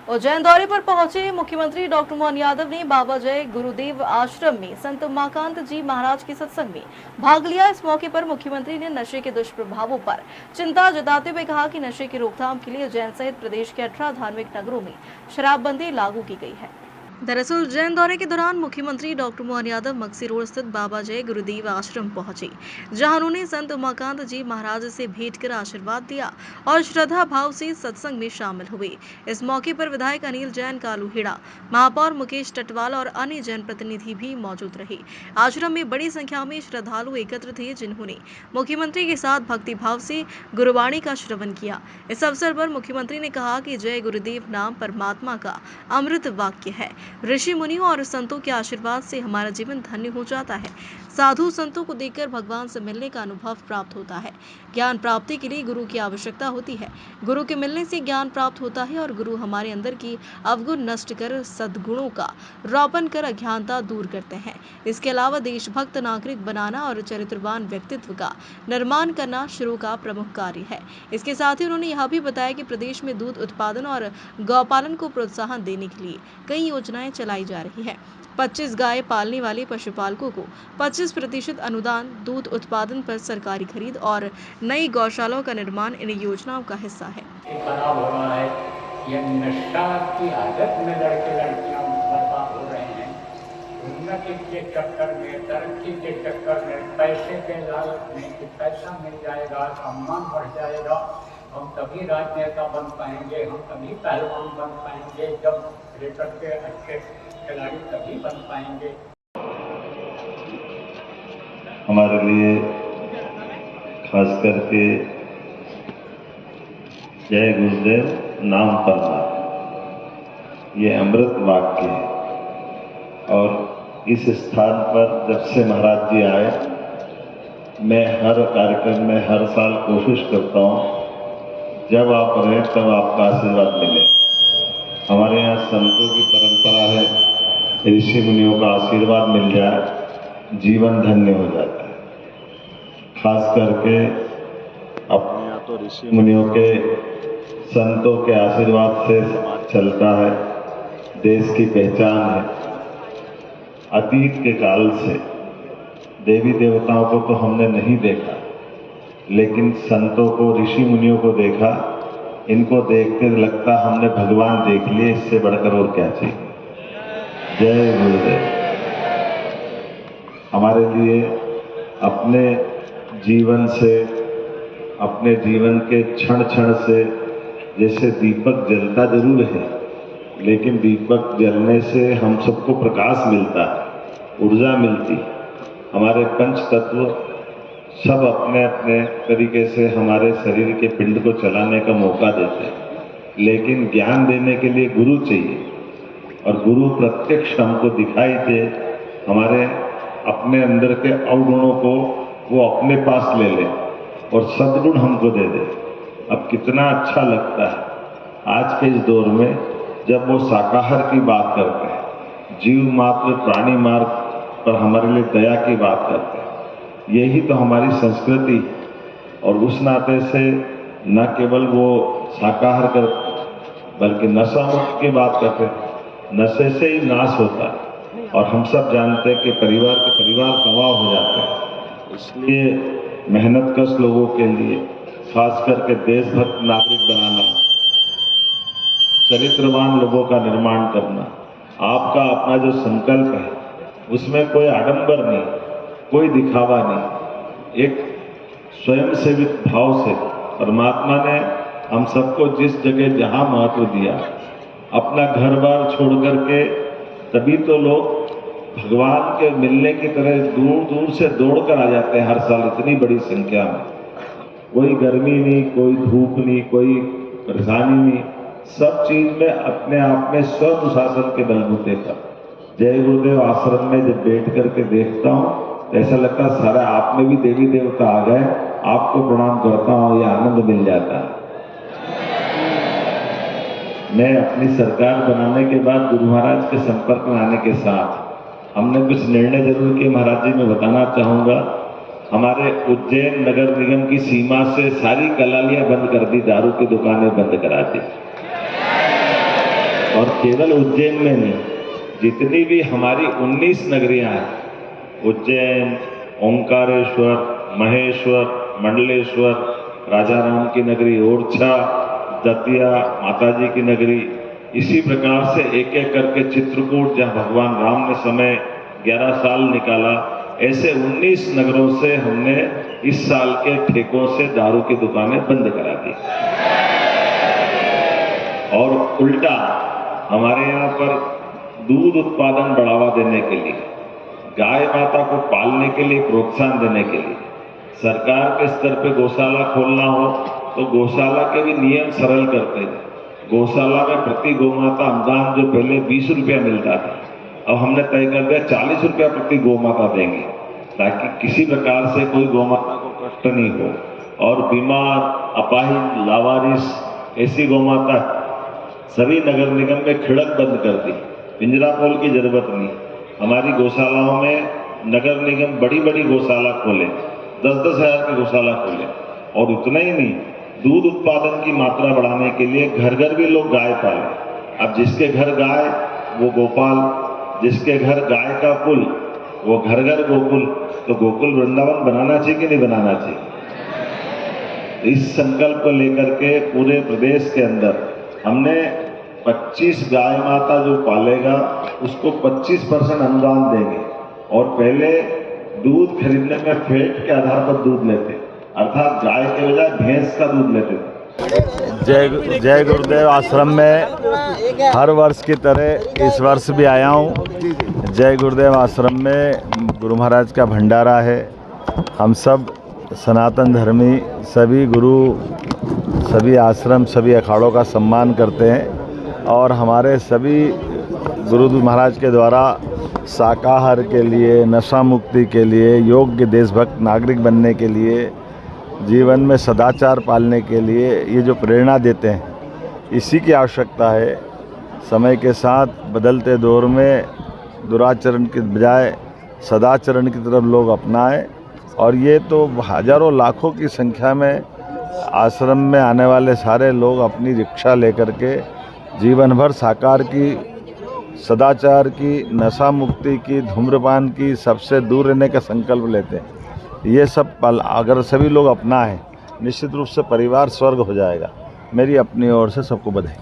उज्जैन दौरे पर पहुंचे मुख्यमंत्री डॉक्टर मोहन यादव ने बाबा जय गुरुदेव आश्रम में संत उमाकांत जी महाराज के सत्संग में भाग लिया। इस मौके पर मुख्यमंत्री ने नशे के दुष्प्रभावों पर चिंता जताते हुए कहा कि नशे की रोकथाम के लिए उज्जैन सहित प्रदेश के 18 धार्मिक नगरों में शराबबंदी लागू की गई है। दरअसल उज्जैन दौरे के दौरान मुख्यमंत्री डॉक्टर मोहन यादव मक्सी रोड स्थित बाबा जय गुरुदेव आश्रम पहुंचे, जहां उन्होंने संत उमाकांत जी महाराज से भेंट कर आशीर्वाद दिया और श्रद्धा भाव से सत्संग में शामिल हुए। इस मौके पर विधायक अनिल जैन, कालू हेड़ा, महापौर मुकेश टटवाल और अन्य जनप्रतिनिधि भी मौजूद रहे। आश्रम में बड़ी संख्या में श्रद्धालु एकत्र थे, जिन्होंने मुख्यमंत्री के साथ भक्ति भाव से गुरुवाणी का श्रवण किया। इस अवसर पर मुख्यमंत्री ने कहा कि जय गुरुदेव नाम परमात्मा का अमृत वाक्य है। ऋषि मुनियों और संतों के आशीर्वाद से हमारा जीवन धन्य हो जाता है। साधु संतों को देखकर भगवान से मिलने का अनुभव प्राप्त होता है। ज्ञान प्राप्ति के लिए गुरु की आवश्यकता होती है। गुरु के मिलने से ज्ञान प्राप्त होता है और गुरु हमारे अंदर की अवगुण नष्ट कर सद्गुणों का रोपण कर अज्ञानता दूर करते हैं। इसके अलावा देशभक्त नागरिक बनाना और चरित्रवान व्यक्तित्व का निर्माण करना शुरू का प्रमुख कार्य है। इसके साथ ही उन्होंने यह भी बताया कि प्रदेश में दूध उत्पादन और गौपालन को प्रोत्साहन देने के लिए कई योजनाएं चलाई जा रही है। 25 गाय पालने वाले पशुपालकों को 25% अनुदान, दूध उत्पादन पर सरकारी खरीद और नई गौशालाओं का निर्माण इन योजनाओं का हिस्सा है। खराब हो रहा है, यह नशा की आदत में लड़के लड़कियां बर्बाद हो रहे हैं। उन्नति के चक्कर में, तरक्की के चक्कर में, पैसे के लालच में कि पैसा मिल जाएगा, सम्मान बढ़ जाएगा, हम तभी राजनेता बन पाएंगे, हम तभी पहलवान बन पाएंगे, जब क्रिकेट के अच्छे खिलाड़ी तभी बन पाएंगे। हमारे लिए खास करके जय गुरुदेव नाम परमात्मा, ये अमृत वाक्य है। और इस स्थान पर जब से महाराज जी आए, मैं हर कार्यक्रम में हर साल कोशिश करता हूँ, जब आप रहें तब आपका आशीर्वाद मिले। हमारे यहाँ संतों की परंपरा है, ऋषि मुनियों का आशीर्वाद मिल जाए, जीवन धन्य हो जाता है। खास करके अपने यहाँ तो ऋषि मुनियों के, संतों के आशीर्वाद से समाज चलता है, देश की पहचान है। अतीत के काल से देवी देवताओं को तो हमने नहीं देखा, लेकिन संतों को, ऋषि मुनियों को देखा। इनको देखते लगता हमने भगवान देख लिए, इससे बढ़कर और क्या चाहिए। जय गुरुदेव। हमारे लिए अपने जीवन से, अपने जीवन के क्षण क्षण से, जैसे दीपक जलता जरूर है, लेकिन दीपक जलने से हम सबको प्रकाश मिलता है, ऊर्जा मिलती। हमारे पंच तत्व सब अपने अपने तरीके से हमारे शरीर के पिंड को चलाने का मौका देते हैं, लेकिन ज्ञान देने के लिए गुरु चाहिए। और गुरु प्रत्यक्ष हमको दिखाई दे, हमारे अपने अंदर के अवगुणों को वो अपने पास ले ले और सद्गुण हमको दे दे। अब कितना अच्छा लगता है आज के इस दौर में, जब वो शाकाहार की बात करते हैं, जीव मात्र प्राणी मार्ग पर हमारे लिए दया की बात करते हैं। यही तो हमारी संस्कृति। और उस नाते से न केवल वो शाकाहार करते, बल्कि नशा मुक्त की बात करते हैं। नशे से ही नाश होता है, और हम सब जानते हैं कि परिवार के परिवार तबाह हो जाते हैं। इसलिए मेहनतकश लोगों के लिए, खास करके देशभक्त नागरिक बनाना, चरित्रवान लोगों का निर्माण करना, आपका अपना जो संकल्प है, उसमें कोई आडंबर नहीं, कोई दिखावा नहीं। एक स्वयं सेवित भाव से परमात्मा ने हम सबको जिस जगह जहां महत्व दिया, अपना घर बार छोड़ करके, तभी तो लोग भगवान के मिलने की तरह दूर दूर से दौड़ कर आ जाते हैं हर साल, इतनी बड़ी संख्या में। कोई गर्मी नहीं, कोई धूप नहीं, कोई परेशानी नहीं, सब चीज में अपने आप में स्वनुशासन के बलबूते पर। जय गुरुदेव आश्रम में जब बैठ करके देखता हूँ, ऐसा लगता है सारा आप में भी देवी देवता आ गए। आपको प्रणाम करता हूँ, ये आनंद मिल जाता है। मैं अपनी सरकार बनाने के बाद गुरु महाराज के संपर्क में आने के साथ हमने कुछ निर्णय जरूर किए। महाराज जी, मैं बताना चाहूंगा, हमारे उज्जैन नगर निगम की सीमा से सारी कलालियां बंद कर दी, दारू की दुकानें बंद करा दी। और केवल उज्जैन में नहीं, जितनी भी हमारी 19 नगरियां हैं, उज्जैन, ओंकारेश्वर, महेश्वर, मंडलेश्वर, राजा राम की नगरी ओरछा, दतिया, माताजी की नगरी, इसी प्रकार से एक एक करके चित्रकूट, जहां भगवान राम ने समय 11 साल निकाला, ऐसे 19 नगरों से हमने इस साल के ठेकों से दारू की दुकानें बंद करा दी। और उल्टा हमारे यहाँ पर दूध उत्पादन बढ़ावा देने के लिए, गाय माता को पालने के लिए प्रोत्साहन देने के लिए, सरकार के स्तर पे गौशाला खोलना हो तो गौशाला के भी नियम सरल करते हैं। गौशाला में प्रति गौमाता अनुदान जो पहले 20 रुपया मिलता था, अब हमने तय कर दिया 40 रुपया प्रति गौमाता देंगे, ताकि किसी प्रकार से कोई गौमाता को कष्ट नहीं हो। और बीमार, अपाहिज, लावारिस ऐसी गौमाता सभी नगर निगम में खिड़क बंद कर दी, पिंजरा पोल की जरूरत नहीं। हमारी गौशालाओं में नगर निगम बड़ी बड़ी गौशाला खोले, 10-10 हज़ार की गौशाला खोले। और उतना ही नहीं, दूध उत्पादन की मात्रा बढ़ाने के लिए घर घर भी लोग गाय पालें। अब जिसके घर गाय वो गोपाल, जिसके घर गाय का कुल वो घर घर गोकुल। तो गोकुल वृंदावन बनाना चाहिए कि नहीं बनाना चाहिए? इस संकल्प को लेकर के पूरे प्रदेश के अंदर हमने 25 गाय माता जो पालेगा उसको 25% अनुदान देंगे। और पहले दूध खरीदने में फैट के आधार पर दूध लेते, अर्थात गाय के बजाय भैंस का दूध लेते थे। जय गुरुदेव आश्रम में हर वर्ष की तरह इस वर्ष भी आया हूँ। जय गुरुदेव आश्रम में गुरु महाराज का भंडारा है। हम सब सनातन धर्मी सभी गुरु, सभी आश्रम, सभी अखाड़ों का सम्मान करते हैं और हमारे सभी गुरु महाराज के द्वारा शाकाहार के लिए, नशा मुक्ति के लिए, योग्य देशभक्त नागरिक बनने के लिए, जीवन में सदाचार पालने के लिए ये जो प्रेरणा देते हैं, इसी की आवश्यकता है। समय के साथ बदलते दौर में दुराचरण के बजाय सदाचरण की तरफ लोग अपनाएं। और ये तो हजारों लाखों की संख्या में आश्रम में आने वाले सारे लोग अपनी रिक्शा लेकर के जीवन भर साकार की, सदाचार की, नशा मुक्ति की, धूम्रपान की, सबसे दूर रहने का संकल्प लेते हैं। ये सब पल अगर सभी लोग अपनाएं, निश्चित रूप से परिवार स्वर्ग हो जाएगा। मेरी अपनी ओर से सबको बधाई।